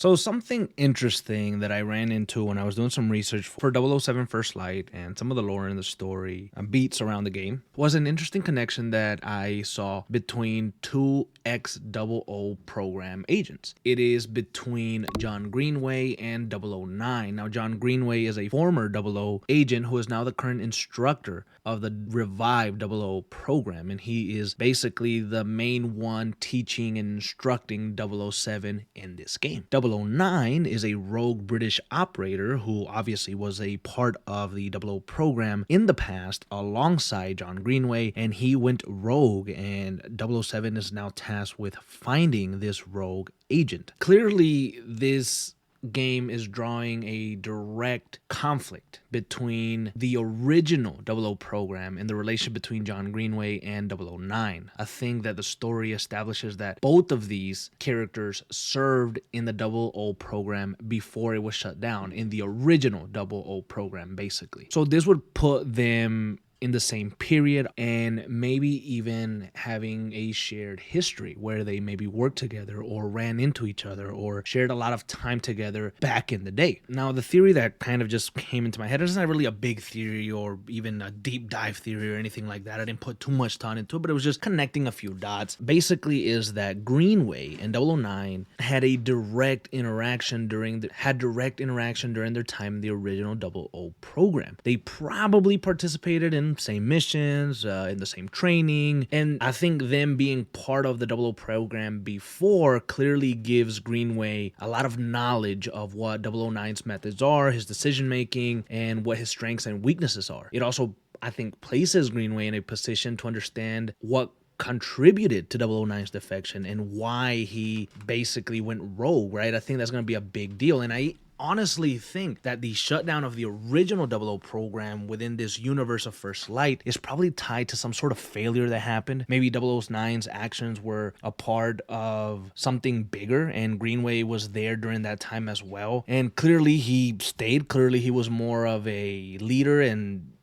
So something interesting that I ran into when I was doing some research for 007 First Light and some of the lore in the story beats around the game was an interesting connection that I saw between two ex-00 program agents. It is between John Greenway and 009. Now, John Greenway is a former 00 agent who is now the current instructor of the revived 00 program, and he is basically the main one teaching and instructing 007 in this game. 009 is a rogue British operator who obviously was a part of the 00 program in the past alongside John Greenway, and he went rogue, and 007 is now tasked with finding this rogue agent. Clearly, this game is drawing a direct conflict between the original 00 program and the relationship between John Greenway and 009. I think that the story establishes that both of these characters served in the 00 program before it was shut down, in the original 00 program, basically. So this would put them in the same period and maybe even having a shared history where they maybe worked together or ran into each other or shared a lot of time together back in the day. Now, the theory that kind of just came into my head, it's not really a big theory or even a deep dive theory or anything like that. I didn't put too much thought into it, but it was just connecting a few dots. Basically is that Greenway and 009 had direct interaction during their time in the original 00 program. They probably participated in same missions, in the same training, and I think them being part of the 00 program before clearly gives Greenway a lot of knowledge of what 009's methods are, his decision making, and what his strengths and weaknesses are. It also, I think, places Greenway in a position to understand what contributed to 009's defection and why he basically went rogue, right? I think that's going to be a big deal, and I honestly think that the shutdown of the original 00 program within this universe of First Light is probably tied to some sort of failure that happened. Maybe 009's actions were a part of something bigger, and Greenway was there during that time as well. And clearly he stayed. Clearly he was more of a leader and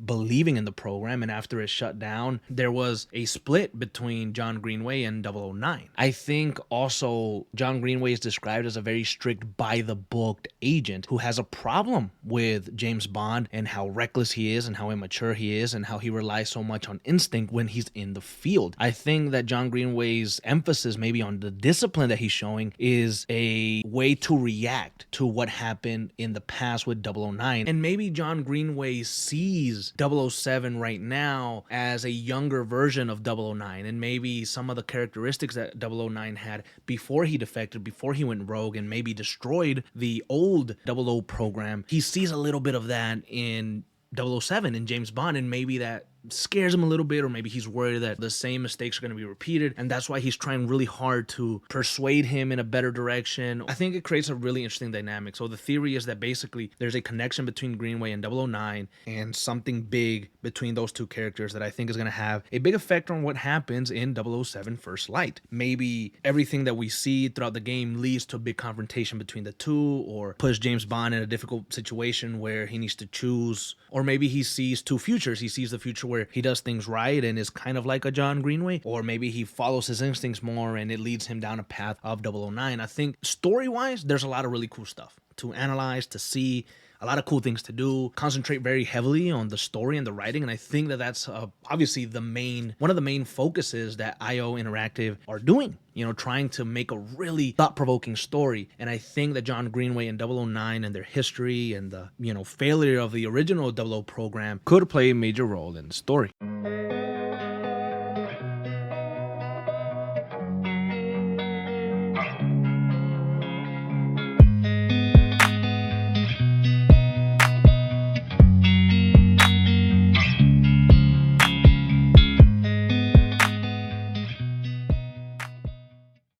believing in the program, and after it shut down, there was a split between John Greenway and 009. I think also John Greenway is described as a very strict, by-the-book agent who has a problem with James Bond and how reckless he is and how immature he is and how he relies so much on instinct when he's in the field. I think that John Greenway's emphasis maybe on the discipline that he's showing is a way to react to what happened in the past with 009, and maybe John Greenway sees 007 right now as a younger version of 009, and maybe some of the characteristics that 009 had before he defected, before he went rogue and maybe destroyed the old 00 program. He sees a little bit of that in 007 and James Bond, and maybe that scares him a little bit, or maybe he's worried that the same mistakes are going to be repeated, and that's why he's trying really hard to persuade him in a better direction. I think it creates a really interesting dynamic. So the theory is that basically there's a connection between Greenway and 009 and something big between those two characters that I think is going to have a big effect on what happens in 007 First Light. Maybe everything that we see throughout the game leads to a big confrontation between the two, or puts James Bond in a difficult situation where he needs to choose, or maybe he sees two futures. He sees the future where he does things right and is kind of like a John Greenway, or maybe he follows his instincts more and it leads him down a path of 009. I think story-wise, there's a lot of really cool stuff to analyze, to see, a lot of cool things to do, concentrate very heavily on the story and the writing, and I think that that's obviously one of the main focuses that IO Interactive are doing, trying to make a really thought-provoking story. And I think that John Greenway and 009 and their history and the failure of the original 00 program could play a major role in the story.